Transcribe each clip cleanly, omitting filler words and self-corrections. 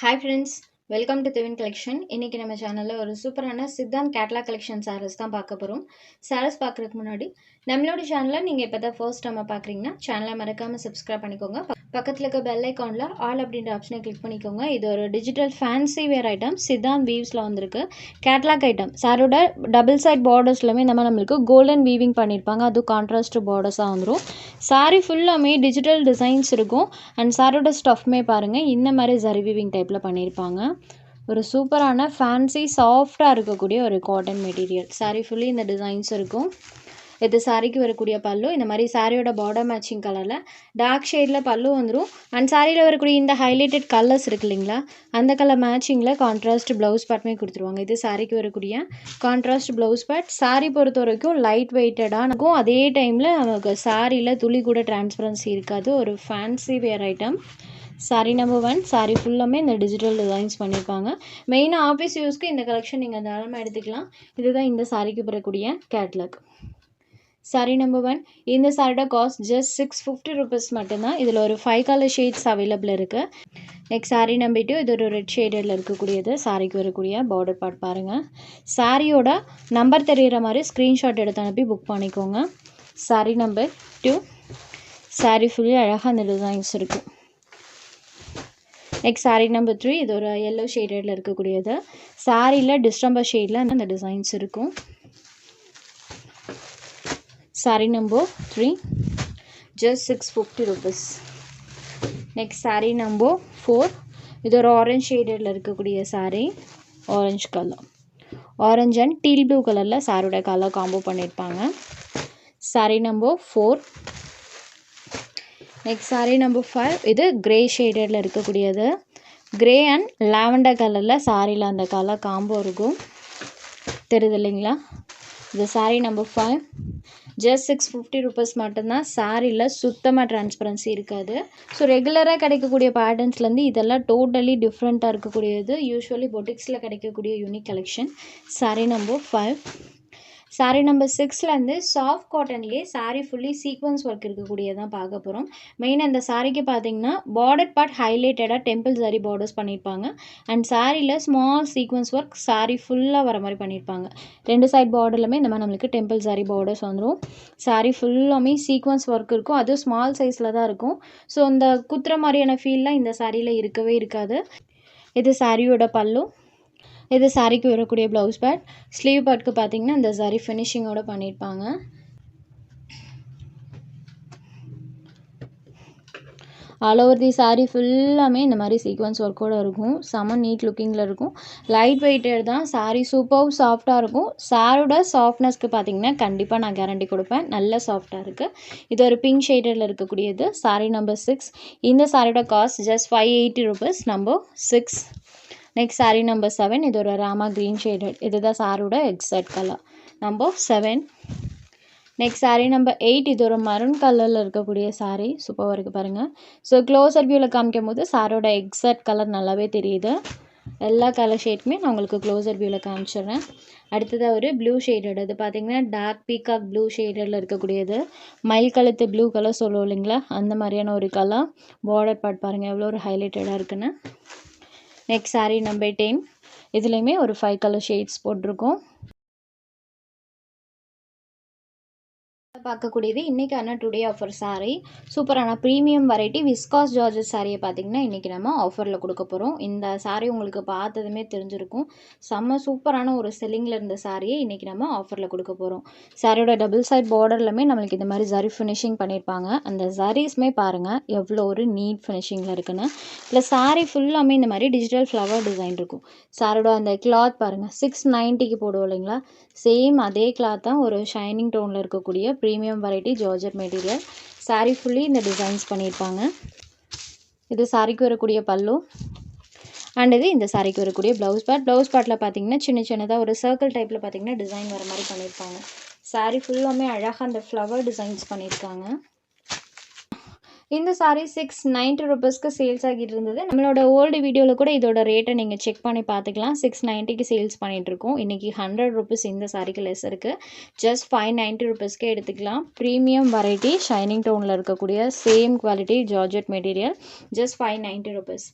Hi friends, welcome to Thivin Collection. இன்னைக்கு நம்ம சேனல்ல ஒரு சூப்பரான சித்தாந்த் கேட்லாக் கலெக்ஷன் சாரீஸ் தான் பார்க்க போறோம். சாரீஸ் பார்க்கறதுக்கு முன்னாடி நம்மளோட சேனலை நீங்க இப்பதான் ஃபர்ஸ்ட் டைம் பார்க்கறீங்கன்னா சேனலை மறக்காம சப்ஸ்கிரைப் பண்ணிக்கோங்க. பக்கத்துல இருக்க பெல் ஐகான்ல ஆல் அப்படின்ற ஆப்ஷனை கிளிக் பண்ணிக்கோங்க. இது ஒரு digital fancy wear item Siddhant வீவ்ஸ்ல வந்திருக்கு. கேட்லாக் ஐட்டம் சாரோட டபுள் சைட் பார்டர்ஸ்லமே இந்த மாதிரி நம்மளுக்கு கோல்டன் வீவிங் பண்ணியிருப்பாங்க. அது கான்ட்ராஸ்ட் பார்டர்ஸாக வந்துடும். சாரி ஃபுல்லாமே டிஜிட்டல் டிசைன்ஸ் இருக்கும். அண்ட் சாரோட ஸ்டஃப்மே பாருங்கள் இந்த மாதிரி ஜரி வீவிங் டைப்பில் பண்ணியிருப்பாங்க. ஒரு சூப்பரான ஃபேன்சி சாஃப்டாக இருக்கக்கூடிய ஒரு காட்டன் மெட்டீரியல். சாரி ஃபுல்லி இந்த டிசைன்ஸ் இருக்கும். இது சாரிக்கு வரக்கூடிய பல்லு இந்த மாதிரி சாரியோட பார்டர் மேட்சிங் கலரில் டார்க் ஷேடில் பல்லு வந்துடும். அண்ட் சாரியில் வரக்கூடிய இந்த ஹைலைட்டட் கலர்ஸ் இருக்கு இல்லைங்களா, அந்த கலர் மேட்சிங்கில் கான்ட்ராஸ்ட் ப்ளவுஸ் பேட்மே கொடுத்துருவாங்க. இது சாரிக்கு வரக்கூடிய கான்ட்ராஸ்ட் ப்ளவுஸ் பேட். சாரி பொறுத்த வரைக்கும் லைட் வெயிட்டடாக இருக்கும். அதே டைமில் நமக்கு சாரியில் துளி கூட டிரான்ஸ்பரன்சி இருக்காது. ஒரு fancy wear item. Sorry number 1. Sorry ஃபுல்லாமே இந்த டிஜிட்டல் டிசைன்ஸ் பண்ணியிருப்பாங்க. மெயினாக ஆஃபீஸ் யூஸ்க்கு இந்த கலெக்ஷன் நீங்கள் தாராளமாக எடுத்துக்கலாம். இதுதான் இந்த சாரிக்கு வரக்கூடிய கேட்லாக். Sorry number 1. இந்த சாரியோட காஸ்ட் ஜஸ்ட் 650 ருபீஸ் மட்டும்தான். இதில் ஒரு 5 கலர் ஷேட்ஸ் அவைலபிள் இருக்குது. Next sorry number 2. இது ஒரு ரெட் ஷேடில் இருக்கக்கூடியது. சாரிக்கு வரக்கூடிய பார்டர் பார்ட் பாருங்கள். சாரியோட நம்பர் தெரிகிற மாதிரி ஸ்க்ரீன்ஷாட் எடுத்து அனுப்பி புக் பண்ணிக்கோங்க. Sorry number 2. சாரி ஃபுல்லி அழகாக அந்த டிசைன்ஸ் இருக்குது. Next sorry number 3. இது ஒரு எல்லோ ஷேடில் இருக்கக்கூடியது. சாரியில் டிஸ்டம்பர் ஷேடில் அந்த டிசைன்ஸ் இருக்கும். Sorry number 3 just 650 rupees. Next sorry number 4. இது ஒரு ஆரஞ்ச் ஷேடில் இருக்கக்கூடிய sorry. Orange colour, orange and deal blue கலரில் சாரியோட கலர் காம்போ பண்ணியிருப்பாங்க. Sorry number 4. Next sorry number 5. இது கிரே ஷேடில் இருக்கக்கூடியது. கிரே அண்ட் லாவெண்டர் கலரில் சாரியில் அந்த கலர் காம்போ இருக்கும். தெரியுது இல்லைங்களா? இது சாரி நம்பர் 5. ஜஸ்ட் 650 ருபீஸ் மட்டும்தான். சாரியில் சுத்தமாக டிரான்ஸ்பரன்சி இருக்காது. ஸோ ரெகுலராக கிடைக்கக்கூடிய பேட்டர்ன்ஸ்லேருந்து இதெல்லாம் டோட்டலி டிஃப்ரெண்ட்டாக இருக்கக்கூடியது. யூஸ்வலி பொட்டிக்ஸில் கிடைக்கக்கூடிய unique collection. Sari number 5. Sari number 6லேருந்து சாஃப்ட் காட்டன்லேயே சாரி ஃபுல்லி சீக்வன்ஸ் ஒர்க் இருக்கக்கூடியதான் பார்க்க போகிறோம். மெயினாக இந்த சாரிக்கு பார்த்தீங்கன்னா பார்டர் பார்ட் ஹைலைட்டடாக டெம்பிள் சாரி பார்டர்ஸ் பண்ணியிருப்பாங்க. அண்ட் சாரியில் ஸ்மால் சீக்வன்ஸ் ஒர்க் சாரி ஃபுல்லாக வர மாதிரி பண்ணியிருப்பாங்க. 2 சைட் பார்டர்லுமே இந்த மாதிரி நம்மளுக்கு டெம்பிள் சாரி பார்டர்ஸ் வந்துடும். சாரி ஃபுல்லாமே சீக்வன்ஸ் ஒர்க் இருக்கும். அதுவும் ஸ்மால் சைஸில் தான் இருக்கும். ஸோ இந்த குத்துற மாதிரியான ஃபீல்லாம் இந்த சாரியில் இருக்கவே இருக்காது. இது சாரியோட பல்லு. இது சாரிக்கு வரக்கூடிய ப்ளவுஸ் பேட். ஸ்லீவ் பேட்க்கு பார்த்தீங்கன்னா இந்த சாரி ஃபினிஷிங்கோடு பண்ணியிருப்பாங்க. ஆல் ஓவர் தி சாரி ஃபுல்லாமே இந்த மாதிரி சீக்வன்ஸ் ஒர்க்கோடு இருக்கும். செம நீட் லுக்கிங்கில் இருக்கும். லைட் வெயிட்டட் தான். சாரி சூப்பர் சாஃப்டாக இருக்கும். சாரோட சாஃப்ட்னஸ்க்கு பார்த்தீங்கன்னா கண்டிப்பாக நான் கேரண்டி கொடுப்பேன். நல்ல சாஃப்டாக இருக்குது. இது ஒரு பிங்க் ஷேடில் இருக்கக்கூடியது. Sorry number 6. இந்த சாரியோட cost just 580 rupees. Number 6. Next sorry number 7. இது ஒரு ராமா க்ரீன் ஷேடட். இதுதான் சாரோட exact colour. Number 7. Next sorry number 8. இது ஒரு மரூன் கலரில் இருக்கக்கூடிய சாரி. சூப்பராக இருக்குது பாருங்கள். ஸோ க்ளோஸர் வியூவில் காமிக்கும் போது சாரோட எக்ஸாக்ட் கலர் நல்லாவே தெரியுது. எல்லா கலர் ஷேட்மே நான் உங்களுக்கு க்ளோஸர் வியூவில் காமிச்சிடுறேன். அடுத்ததாக ஒரு ப்ளூ ஷேடட். அது பார்த்தீங்கன்னா டார்க் பீகாக் ப்ளூ ஷேடில் இருக்கக்கூடியது. மயில் கழுத்து ப்ளூ கலர் சொல்லுவோம் இல்லைங்களா, அந்த மாதிரியான ஒரு கலர். பார்டர் பார்ட் பாருங்கள் எவ்வளோ ஒரு ஹைலைட்டடாக இருக்குன்னு. Next sorry number 10. இதுலேயுமே ஒரு 5 கலர் ஷேட்ஸ் போட்டிருக்கோம். பார்க்கக்கூடியது இன்றைக்கான டுடே ஆஃபர் சாரீ. சூப்பரான ப்ரீமியம் வெரைட்டி விஸ்காஸ் ஜார்ஜஸ் சாரியை பார்த்திங்கன்னா இன்றைக்கி நம்ம ஆஃபரில் கொடுக்க போகிறோம். இந்த சாரீ உங்களுக்கு பார்த்ததுமே தெரிஞ்சிருக்கும். செம்ம சூப்பரான ஒரு செல்லிங்கில் இருந்த சாரியை இன்றைக்கி நம்ம ஆஃபரில் கொடுக்க போகிறோம். சாரியோட டபுள் சைட் பார்டர்லுமே நம்மளுக்கு இந்த மாதிரி ஜரி ஃபினிஷிங் பண்ணியிருப்பாங்க. அந்த ஜரீஸ்மே பாருங்கள் எவ்வளோ ஒரு நீட் ஃபினிஷிங்கில் இருக்குன்னு. ப்ளஸ் சாரீ ஃபுல்லாமே இந்த மாதிரி டிஜிட்டல் ஃப்ளவர் டிசைன் இருக்கும். சாரோட அந்த கிளாத் பாருங்கள் 690க்கு போடுவோம் இல்லைங்களா, சேம் அதே கிளாத் தான். ஒரு ஷைனிங் டோனில் இருக்கக்கூடிய premium variety georgette material. Sari fully இந்த டிசைன்ஸ் பண்ணியிருப்பாங்க. இது சாரிக்கு வரக்கூடிய பல்லு. அண்ட் இது இந்த சாரிக்கு வரக்கூடிய ப்ளவுஸ் பேட். ப்ளவுஸ் பேட்டில் பார்த்தீங்கன்னா சின்ன சின்னதாக ஒரு சர்க்கிள் டைப்பில் பார்த்தீங்கன்னா டிசைன் வர மாதிரி பண்ணியிருப்பாங்க. சாரீ ஃபுல்லாமே அழகாக அந்த ஃப்ளவர் டிசைன்ஸ் பண்ணியிருக்காங்க. இந்த சாரீ 690 ருபீஸ்க்கு சேல்ஸ் ஆகிட்டு இருந்தது. நம்மளோட ஓல்டு வீடியோவில் கூட இதோட ரேட்டை நீங்கள் செக் பண்ணி பார்த்துக்கலாம். 690க்கு சேல்ஸ் பண்ணிகிட்ருக்கோம். இன்றைக்கி 100 ருபீஸ் இந்த சாரிக்கு லெஸ் இருக்குது. ஜஸ்ட் 590 ருபீஸ்க்கே எடுத்துக்கலாம். ப்ரீமியம் வெரைட்டி ஷைனிங் டோனில் இருக்கக்கூடிய same quality georgette material. Just 590 rupees.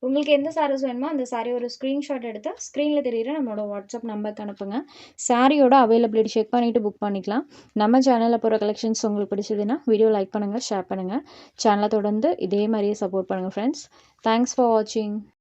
உங்களுக்கு எந்த சாரீஸ் வேணுமோ அந்த சாரீ ஒரு ஸ்க்ரீன்ஷாட் எடுத்து ஸ்க்ரீனில் தெரியுற நம்மளோட வாட்ஸ்அப் நம்பருக்கு அனுப்புங்க. சாரியோட அவைலபிலிட்டி செக் பண்ணிவிட்டு புக் பண்ணிக்கலாம். நம்ம சேனலில் போகிற கலெக்ஷன்ஸ் உங்களுக்கு பிடிச்சதுன்னா வீடியோ லைக் பண்ணுங்கள், ஷேர் பண்ணுங்கள். சேனலை தொடர்ந்து இதே மாதிரியே சப்போர்ட் பண்ணுங்கள் ஃப்ரெண்ட்ஸ். தேங்க்ஸ் ஃபார் வாட்சிங்.